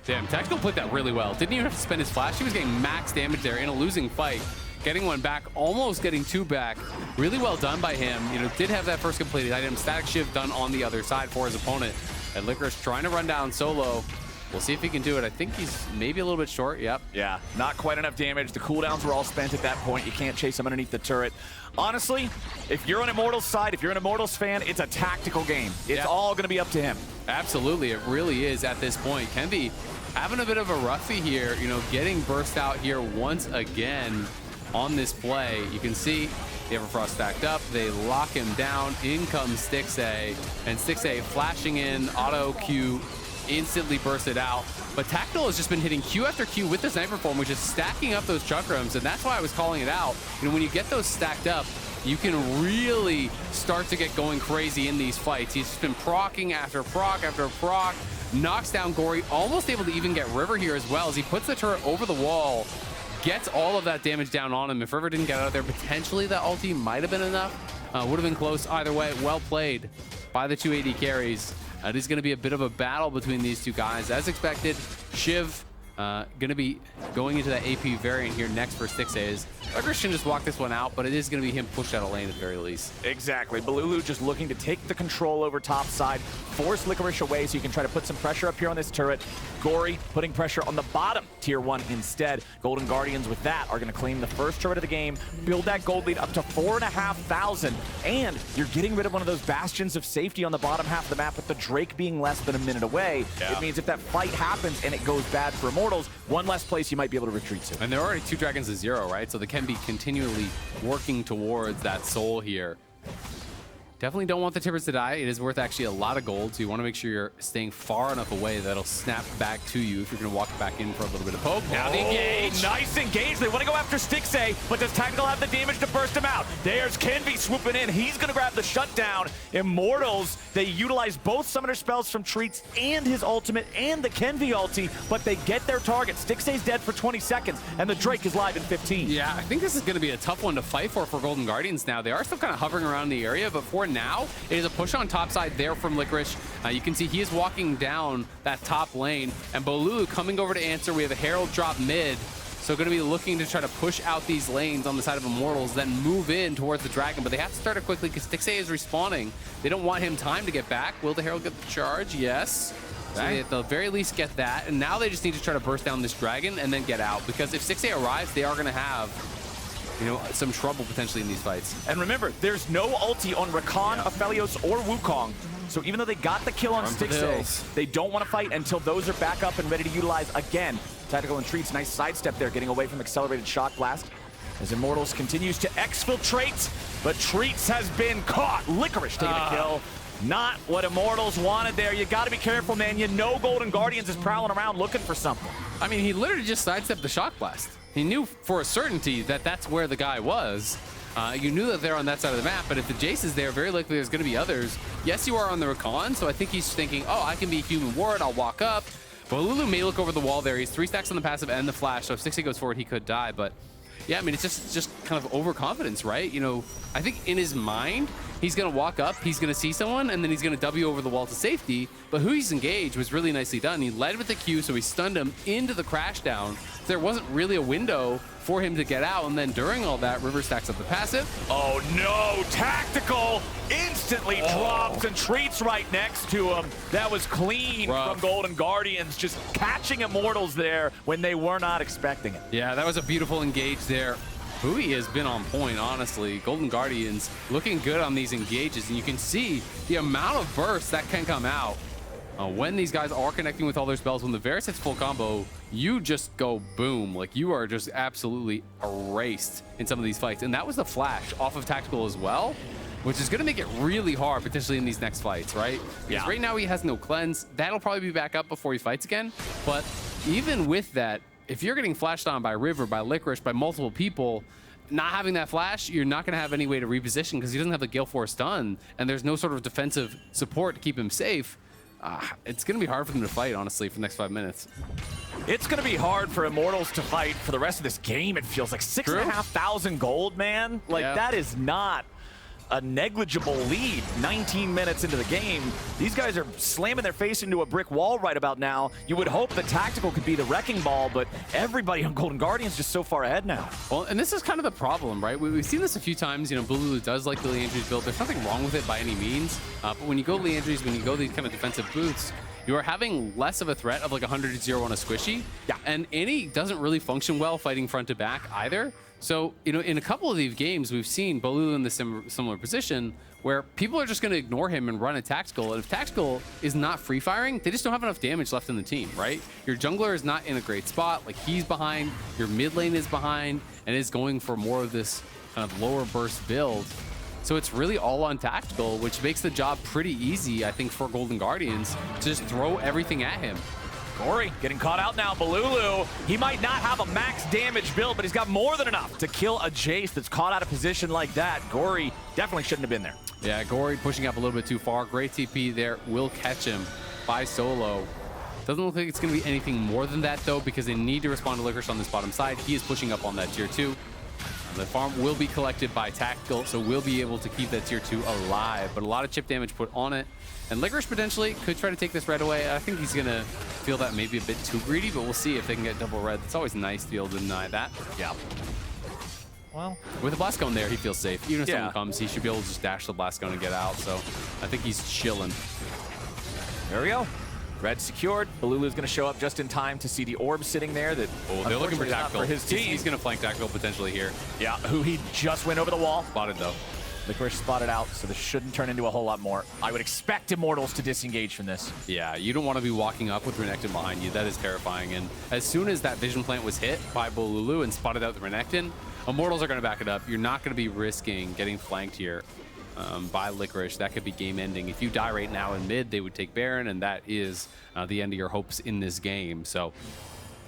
Damn, Tactical played that really well. Didn't even have to spend his flash. He was getting max damage there in a losing fight. Getting one back, almost getting two back. Really well done by him. You know, did have that first completed item. Static Shiv done on the other side for his opponent. And Licorice trying to run down solo. We'll see if he can do it. I think he's maybe a little bit short. Yep. Yeah, not quite enough damage. The cooldowns were all spent at that point. You can't chase him underneath the turret. Honestly, if you're on Immortals side, if you're an Immortals fan, it's a tactical game. It's all gonna be up to him. Absolutely, it really is at this point. Kenvi having a bit of a roughie here, you know, getting burst out here once again on this play. You can see the Everfrost stacked up. They lock him down. In comes Stixxay, and Stixxay flashing in, auto Q, instantly bursted out. But Tactical has just been hitting Q after Q with the sniper form, which is stacking up those Chakrams, and that's why I was calling it out. You know, when you get those stacked up, you can really start to get going crazy in these fights. He's just been procking after proc after proc, knocks down Gori, almost able to even get River here as well as he puts the turret over the wall, gets all of that damage down on him. If River didn't get out of there, potentially that ulti might have been enough. Would have been close either way. Well played by the two AD carries. It is going to be a bit of a battle between these two guys. As expected, Shiv going to be going into that AP variant here next for Stixxay. Licorice can just walk this one out, but it is going to be him pushed out of lane at the very least. Exactly. Bolulu just looking to take the control over top side, force Licorice away so you can try to put some pressure up here on this turret. Gori putting pressure on the bottom tier 1 instead. Golden Guardians with that are going to claim the first turret of the game, build that gold lead up to 4,500, and you're getting rid of one of those bastions of safety on the bottom half of the map with the Drake being less than a minute away. Yeah. It means if that fight happens and it goes bad for Immortals, one less place you might be able to retreat to. And there are already 2 dragons to 0, right? So they can be continually working towards that soul here. Definitely don't want the Tibbers to die. It is worth actually a lot of gold, so you want to make sure you're staying far enough away that it'll snap back to you if you're going to walk back in for a little bit of poke. Now the engage. Nice engage. They want to go after Stixxay, but does Tactical have the damage to burst him out? There's Kenvi swooping in. He's going to grab the shutdown. Immortals, they utilize both summoner spells from Treatz and his ultimate and the Kenvi ulti, but they get their target. Stixxay's dead for 20 seconds, and the Drake is live in 15. Yeah, I think this is going to be a tough one to fight for Golden Guardians now. They are still kind of hovering around the area, but for now, it is a push on top side there from Licorice. You can see he is walking down that top lane, and Bolulu coming over to answer. We have a Herald drop mid, so going to be looking to try to push out these lanes on the side of Immortals, then move in towards the Dragon, but they have to start it quickly because Stixxay is respawning. They don't want him time to get back. Will the Herald get the charge? Yes. So they at the very least get that, and now they just need to try to burst down this Dragon and then get out, because if Stixxay arrives, they are going to have, you know, some trouble potentially in these fights. And remember, there's no ulti on Rakan, Aphelios, or Wukong. So even though they got the kill on Stixxay, they don't want to fight until those are back up and ready to utilize again. Tactical and Treatz, nice sidestep there, getting away from accelerated shock blast. As Immortals continues to exfiltrate, but Treatz has been caught. Licorice taking the kill. Not what Immortals wanted there. You got to be careful, man. You know Golden Guardians is prowling around looking for something. I mean, he literally just sidestepped the shock blast. He knew for a certainty that that's where the guy was. You knew that they're on that side of the map, but if the Jayce is there, very likely there's going to be others. Yes, you are on the Rakan, so I think he's thinking, oh, I can be human ward, I'll walk up. Bolulu may look over the wall there. He's 3 stacks on the passive and the flash, so if Stixxay goes forward, he could die, but yeah, I mean, it's just kind of overconfidence, right? You know, I think in his mind, he's going to walk up, he's going to see someone, and then he's going to W over the wall to safety. But huhi's engage was really nicely done. He led with the Q, so he stunned him into the crash down. There wasn't really a window for him to get out, and then during all that, River stacks up the passive. Oh no, Tactical instantly drops and Treatz right next to him. That was clean from Golden Guardians, just catching Immortals there when they were not expecting it. Yeah, that was a beautiful engage there. huhi has been on point, honestly. Golden Guardians looking good on these engages, and you can see the amount of bursts that can come out when these guys are connecting with all their spells. When the Varus hits full combo, you just go boom. Like, you are just absolutely erased in some of these fights. And that was the flash off of Tactical as well, which is going to make it really hard potentially in these next fights, right? Because right now he has no cleanse. That'll probably be back up before he fights again. But even with that, if you're getting flashed on by River, by Licorice, by multiple people, not having that flash, you're not going to have any way to reposition because he doesn't have the Gale Force done, and there's no sort of defensive support to keep him safe. It's going to be hard for them to fight, honestly, for the next 5 minutes. It's going to be hard for Immortals to fight for the rest of this game. It feels like 6,500 gold, man. Like, that is not a negligible lead 19 minutes into the game. These guys are slamming their face into a brick wall right about now. You would hope that Tactical could be the wrecking ball, but everybody on Golden Guardians just so far ahead now. Well, and this is kind of the problem, right? We've seen this a few times. You know, Bolulu does like the Leandry's build. There's nothing wrong with it by any means. But when you go Leandry's, when you go these kind of defensive boots, you are having less of a threat of like 100-0 on a squishy. Yeah. And Annie doesn't really function well fighting front to back either. So, you know, in a couple of these games, we've seen Bolulu in this similar position where people are just going to ignore him and run a Tactical. And if Tactical is not free firing, they just don't have enough damage left in the team, right? Your jungler is not in a great spot. Like, he's behind, your mid lane is behind, and is going for more of this kind of lower burst build. So it's really all on Tactical, which makes the job pretty easy, I think, for Golden Guardians to just throw everything at him. Gori getting caught out now. Bolulu, he might not have a max damage build, but he's got more than enough to kill a Jayce that's caught out of position like that. Gori definitely shouldn't have been there. Yeah, Gori pushing up a little bit too far. Great TP there. Will catch him by solo. Doesn't look like it's going to be anything more than that, though, because they need to respond to Licorice on this bottom side. He is pushing up on that tier 2. The farm will be collected by Tactical, so we'll be able to keep that tier 2 alive. But a lot of chip damage put on it. And Licorice potentially could try to take this red away. I think he's going to feel that maybe a bit too greedy, but we'll see if they can get double red. It's always nice to be able to deny that. Yeah. Well, with the blast cone there, he feels safe. Even if someone comes, he should be able to just dash the blast cone and get out. So I think he's chilling. There we go. Red secured. Bolulu's going to show up just in time to see the orb sitting there. That they're looking for Tactical. For his team. He's going to flank Tactical potentially here. Yeah, huhi just went over the wall. Spotted, though. Licorice spotted out, so this shouldn't turn into a whole lot more. I would expect Immortals to disengage from this. Yeah, you don't want to be walking up with Renekton behind you. That is terrifying. And as soon as that vision plant was hit by Bolulu and spotted out the Renekton, Immortals are going to back it up. You're not going to be risking getting flanked here by Licorice. That could be game ending. If you die right now in mid, they would take Baron, and that is the end of your hopes in this game. So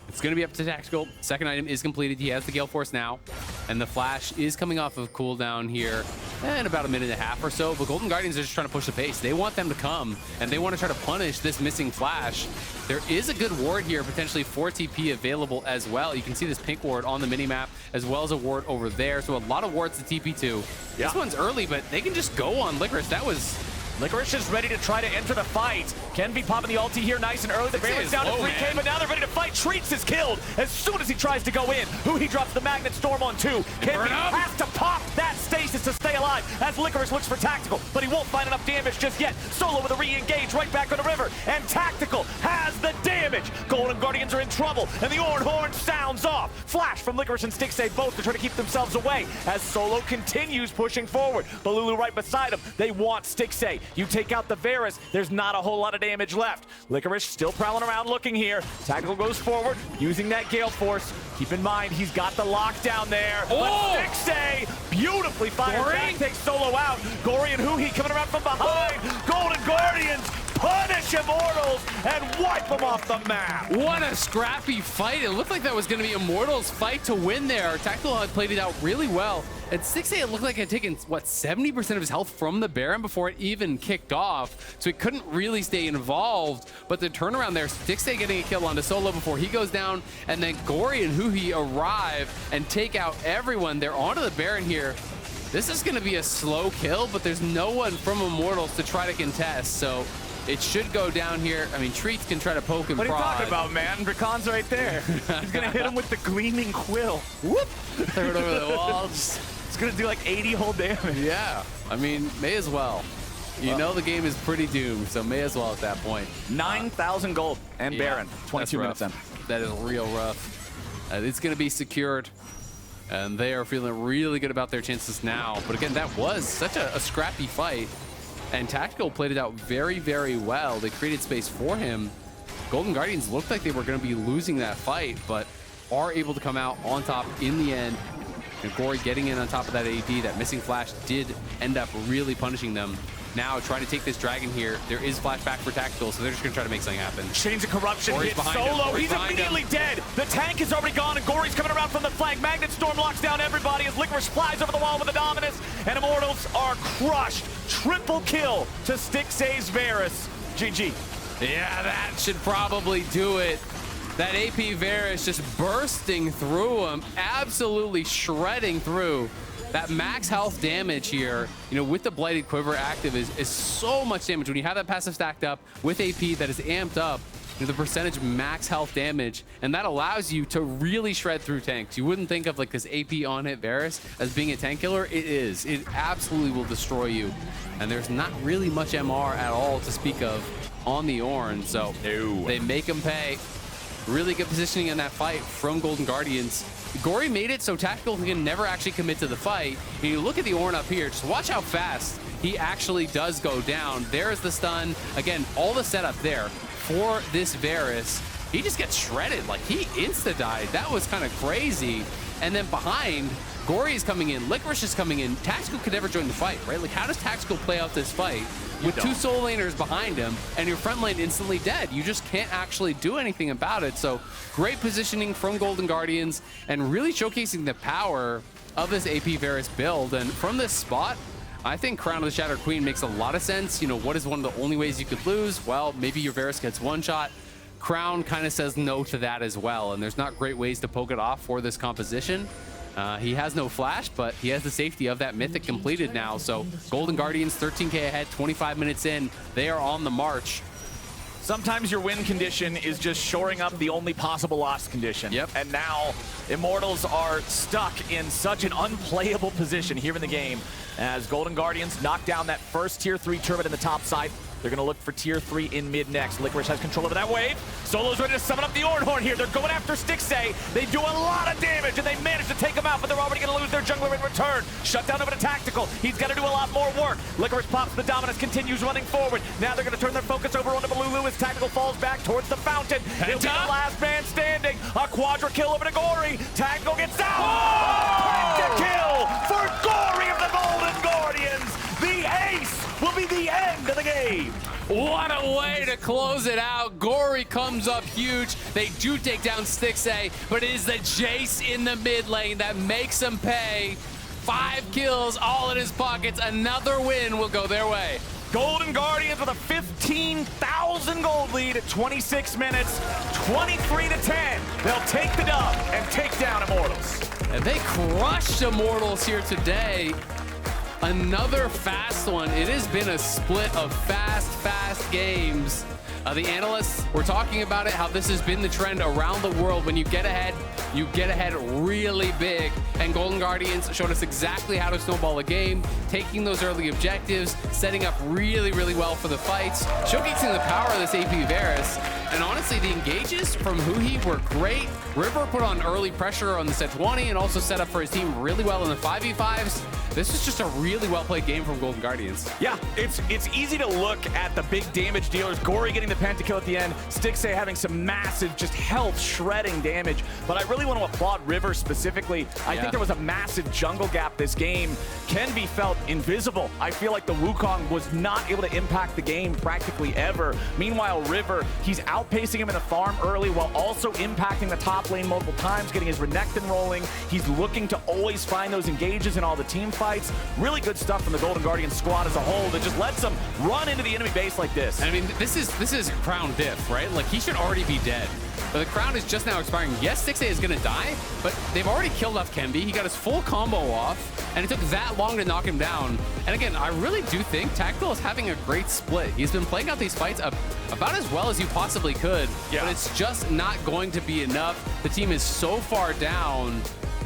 it's going to be up to Tactical. Second item is completed. He has the Gale Force now, and the flash is coming off of cooldown here in about a minute and a half or so. But Golden Guardians are just trying to push the pace. They want them to come, and they want to try to punish this missing flash. There is a good ward here, potentially 4 TP available as well. You can see this pink ward on the minimap, as well as a ward over there. So a lot of wards to TP to. This one's early, but they can just go on Licorice. That was... Licorice is ready to try to enter the fight. Kenvi popping the ulti here nice and early. The Baron's down to 3K, but now they're ready to fight. Treatz is killed as soon as he tries to go in. huhi drops the Magnet Storm on 2. Kenvi has to pop that stasis to stay alive as Licorice looks for Tactical, but he won't find enough damage just yet. Solo with a re-engage right back on the river, and Tactical has the damage. Golden Guardians are in trouble, and the Ornn horn sounds off. Flash from Licorice and Stixxay both to try to keep themselves away as Solo continues pushing forward. Bolulu right beside him. They want Stixxay. You take out the Varus, there's not a whole lot of damage left. Licorice still prowling around looking here. Tactical goes forward, using that Gale Force. Keep in mind, he's got the lockdown there. But Stixxay beautifully fired back, takes Solo out. Gori and huhi coming around from behind. Golden Guardians punish Immortals and wipe them off the map. What a scrappy fight. It looked like that was going to be Immortals' fight to win there. Tactical had played it out really well. And Stixxay, it looked like it had taken, what, 70% of his health from the Baron before it even kicked off. So he couldn't really stay involved. But the turnaround there, Stixxay getting a kill onto Solo before he goes down. And then Gori and huhi arrive and take out everyone. They're onto the Baron here. This is going to be a slow kill, but there's no one from Immortals to try to contest, so it should go down here. I mean, Treatz can try to poke and What are you prod. talking about, man? Rakan's right there. He's gonna hit him with the gleaming quill. Whoop! Throw it over the wall. It's gonna do like 80 whole damage. Yeah, I mean, may as well. You know the game is pretty doomed, so may as well at that point. 9,000 gold and Yeah, Baron. 22 minutes in. That is real rough. It's going to be secured, and they are feeling really good about their chances now. But again, that was such a scrappy fight, and Tactical played it out very, very well. They created space for him. Golden Guardians looked like they were going to be losing that fight, but are able to come out on top in the end. And Gori getting in on top of that AD, that missing flash did end up really punishing them. Now trying to take this dragon here. There is flashback for Tactical, so they're just going to try to make something happen. Chains of Corruption Gori's hits behind him. Solo. Gori's He's behind immediately him. dead. The tank is already gone, and Gori's coming around from the flank. Magnet Storm locks down everybody as Licorice flies over the wall with the Dominus, and Immortals are crushed. Triple kill to Stixxay's Varus. GG. Yeah, that should probably do it. That AP Varus just bursting through him, absolutely shredding through. That max health damage here, you know, with the Blighted Quiver active is so much damage. When you have that passive stacked up with AP that is amped up, you know, the percentage max health damage, and that allows you to really shred through tanks. You wouldn't think of like this AP on hit Varus as being a tank killer. It is. It absolutely will destroy you. And there's not really much MR at all to speak of on the Ornn, so they make him pay. Really good positioning in that fight from Golden Guardians. Gori made it so Tactical can never actually commit to the fight. And you look at the Ornn up here, just watch how fast he actually does go down. There's the stun. Again, all the setup there for this Varus. He just gets shredded, like he insta-died. That was kind of crazy. And then behind, Gori is coming in, Licorice is coming in. Tactical could never join the fight, right? Like, how does Tactical play out this fight with two soul laners behind him and your front lane instantly dead? You just can't actually do anything about it. So great positioning from Golden Guardians and really showcasing the power of this AP Varus build. And from this spot, I think Crown of the Shattered Queen makes a lot of sense. You know, what is one of the only ways you could lose? Well, maybe your Varus gets one shot. Crown kind of says no to that as well, and there's not great ways to poke it off for this composition. He has no flash, but he has the safety of that Mythic completed now. So Golden Guardians 13K ahead, 25 minutes in. They are on the march. Sometimes your win condition is just shoring up the only possible loss condition. Yep. And now Immortals are stuck in such an unplayable position here in the game as Golden Guardians knock down that first tier 3 turret in the top side. They're going to look for tier 3 in mid next. Licorice has control over that wave. Solo's ready to summon up the Ornn here. They're going after Stixxay. They do a lot of damage, and they manage to take him out, but they're already going to lose their jungler in return. Shut down over to Tactical. He's got to do a lot more work. Licorice pops the Dominus, continues running forward. Now they're going to turn their focus over onto Bolulu as Tactical falls back towards the fountain. He'll be the last man standing. A quadra kill over to Gori. Tactical gets down. Penta-kill for Gori of the Golden Guardians. The ace will be the end of the game. What a way to close it out. Gori comes up huge. They do take down Stixxay, but it is the Jayce in the mid lane that makes him pay. 5 kills, all in his pockets. Another win will go their way. Golden Guardians with a 15,000 gold lead at 26 minutes, 23-10. They'll take the dub and take down Immortals. And they crushed Immortals here today. Another fast one. It has been a split of fast games. The analysts were talking about it, how this has been the trend around the world. When you get ahead really big. And Golden Guardians showed us exactly how to snowball a game, taking those early objectives, setting up really well for the fights, showcasing the power of this AP Varus. And honestly, the engages from huhi were great. River put on early pressure on the Sejuani and also set up for his team really well in the 5v5s. This is just a really well-played game from Golden Guardians. Yeah, it's easy to look at the big damage dealers. Gori getting the pentakill at the end. Stixxay having some massive, just health-shredding damage. But I really want to applaud River specifically. I think there was a massive jungle gap this game. Kenvi felt invisible. I feel like the Wukong was not able to impact the game practically ever. Meanwhile, River, he's outpacing him in the farm early while also impacting the top lane multiple times, getting his Renekton rolling. He's looking to always find those engages in all the team fights. Really good stuff from the Golden Guardian squad as a whole that just lets them run into the enemy base like this. I mean, this is Crown diff, right? Like, he should already be dead. But the Crown is just now expiring. Yes, Stixxay is going to die, but they've already killed off Kenvi. He got his full combo off, and it took that long to knock him down. And again, I really do think Tactical is having a great split. He's been playing out these fights about as well as you possibly could, but it's just not going to be enough. The team is so far down.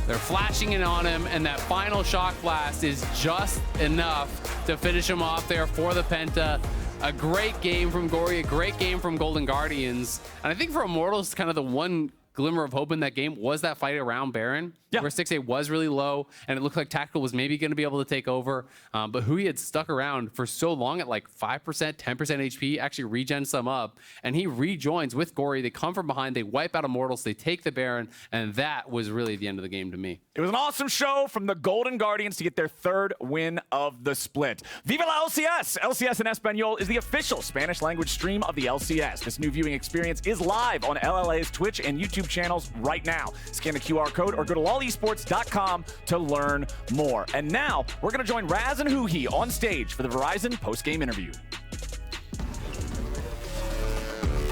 They're flashing in on him, and that final shock blast is just enough to finish him off there for the Penta. A great game from Gori, a great game from Golden Guardians. And I think for Immortals, kind of the one glimmer of hope in that game was that fight around Baron, where Stixxay was really low, and it looked like Tactical was maybe going to be able to take over. But huhi had stuck around for so long at like 5%, 10% HP, actually regen some up, and he rejoins with Gori. They come from behind, they wipe out Immortals, they take the Baron, and that was really the end of the game to me. It was an awesome show from the Golden Guardians to get their third win of the split. Viva la LCS! LCS in Espanol is the official Spanish language stream of the LCS. This new viewing experience is live on LLA's Twitch and YouTube channels right now. Scan the QR code or go to lolesports.com to learn more. And now, we're going to join Raz and huhi on stage for the Verizon post-game interview.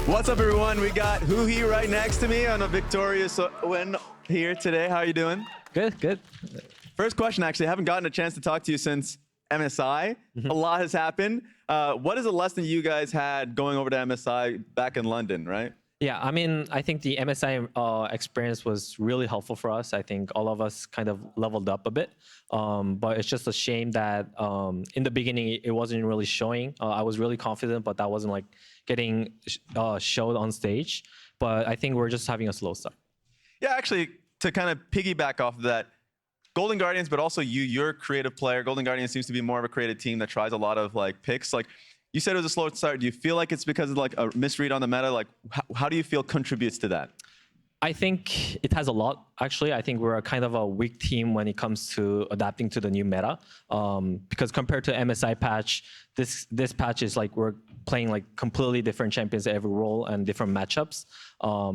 What's up, everyone? We got huhi right next to me on a victorious win here today. How are you doing? Good, good. First question, actually. I haven't gotten a chance to talk to you since MSI. A lot has happened. What is a lesson you guys had going over to MSI back in London, right? Yeah, I mean, I think the MSI experience was really helpful for us. I think all of us kind of leveled up a bit. But it's just a shame that in the beginning, it wasn't really showing. I was really confident, but that wasn't like getting showed on stage. But I think we're just having a slow start. Yeah, actually, to kind of piggyback off of that, Golden Guardians, but also you're a creative player. Golden Guardians seems to be more of a creative team that tries a lot of like picks. Like, you said it was a slow start. Do you feel like it's because of like a misread on the meta? Like, how do you feel contributes to that? I think it has a lot, actually. I think we're a kind of a weak team when it comes to adapting to the new meta. Because compared to MSI patch, this patch is like we're playing like completely different champions at every role and different matchups.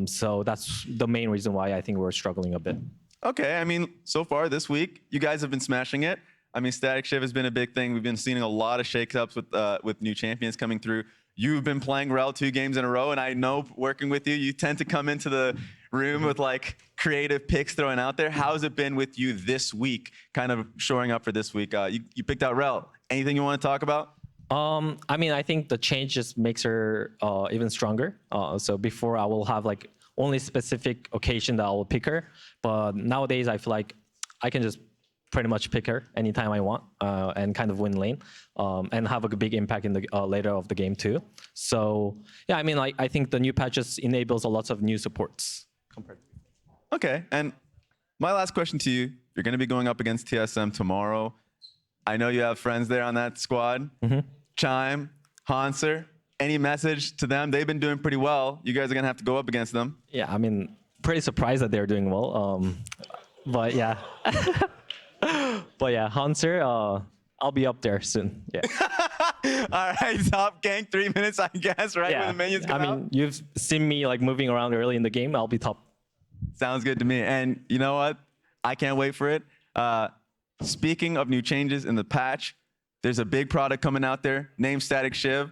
So that's the main reason why I think we're struggling a bit. Okay, I mean, so far this week, you guys have been smashing it. I mean, Static Shiv has been a big thing. We've been seeing a lot of shakeups with new champions coming through. You've been playing Rell 2 games in a row, and I know working with you, you tend to come into the room with like creative picks thrown out there. How's it been with you this week, kind of showing up for this week? You picked out Rell. Anything you want to talk about? I mean, I think the change just makes her even stronger. So before I will have like only specific occasion that I will pick her, but nowadays I feel like I can just pretty much pick her anytime I want and kind of win lane and have a big impact in the later of the game too. So yeah, I mean, like I think the new patch just enables a lot of new supports. Okay, and my last question to you: you're going to be going up against TSM tomorrow. I know you have friends there on that squad. Chime, Hanser. Any message to them? They've been doing pretty well. You guys are going to have to go up against them. Yeah, I mean, pretty surprised that they're doing well. But yeah. But yeah, Hanser, I'll be up there soon. Yeah. All right, top gank, 3 minutes, I guess, right? Yeah. When the minions come out. I mean, you've seen me like moving around early in the game. I'll be top. Sounds good to me. And you know what? I can't wait for it. Speaking of new changes in the patch, there's a big product coming out there named Static Shiv.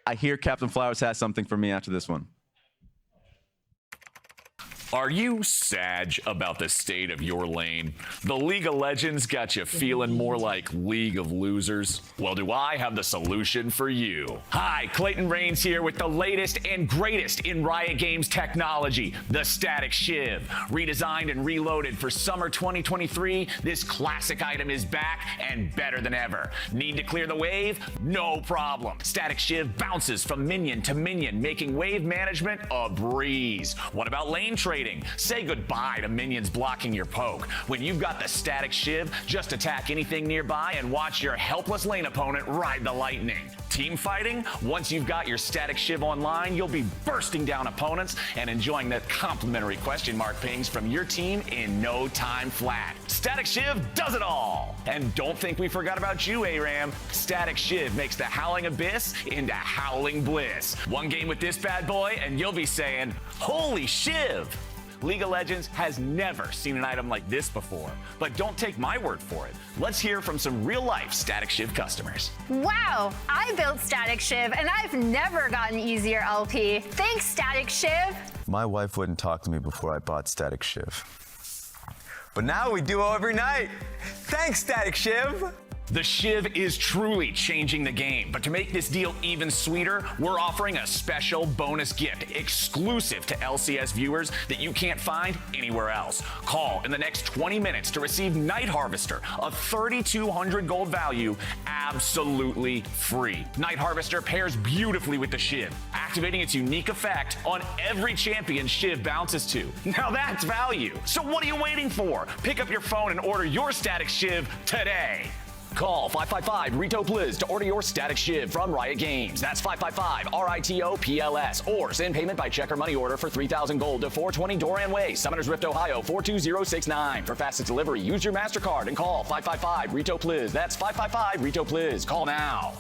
I hear Captainflowers has something for me after this one. Are you sad about the state of your lane? The League of Legends got you feeling more like League of Losers? Well, do I have the solution for you? Hi, Clayton Rains here with the latest and greatest in Riot Games technology, the Static Shiv. Redesigned and reloaded for summer 2023, this classic item is back and better than ever. Need to clear the wave? No problem. Static Shiv bounces from minion to minion, making wave management a breeze. What about lane trading? Say goodbye to minions blocking your poke. When you've got the Static Shiv, just attack anything nearby and watch your helpless lane opponent ride the lightning. Team fighting? Once you've got your Static Shiv online, you'll be bursting down opponents and enjoying the complimentary question mark pings from your team in no time flat. Static Shiv does it all! And don't think we forgot about you, ARAM. Static Shiv makes the Howling Abyss into Howling Bliss. One game with this bad boy and you'll be saying, holy Shiv! League of Legends has never seen an item like this before. But don't take my word for it. Let's hear from some real-life Static Shiv customers. Wow, I built Static Shiv and I've never gotten easier LP. Thanks, Static Shiv. My wife wouldn't talk to me before I bought Static Shiv. But now we duo every night. Thanks, Static Shiv. The Shiv is truly changing the game, but to make this deal even sweeter, we're offering a special bonus gift exclusive to LCS viewers that you can't find anywhere else. Call in the next 20 minutes to receive Night Harvester, a 3,200 gold value, absolutely free. Night Harvester pairs beautifully with the Shiv, activating its unique effect on every champion Shiv bounces to. Now that's value. So what are you waiting for? Pick up your phone and order your Static Shiv today. Call 555-RITO-PLIZ to order your Static Shiv from Riot Games. That's 555-RITO-PLS. Or send payment by check or money order for 3,000 gold to 420 Doran Way, Summoners Rift, Ohio, 42069. For fastest delivery, use your MasterCard and call 555-RITO-PLIZ. That's 555-RITO-PLIZ. Call now.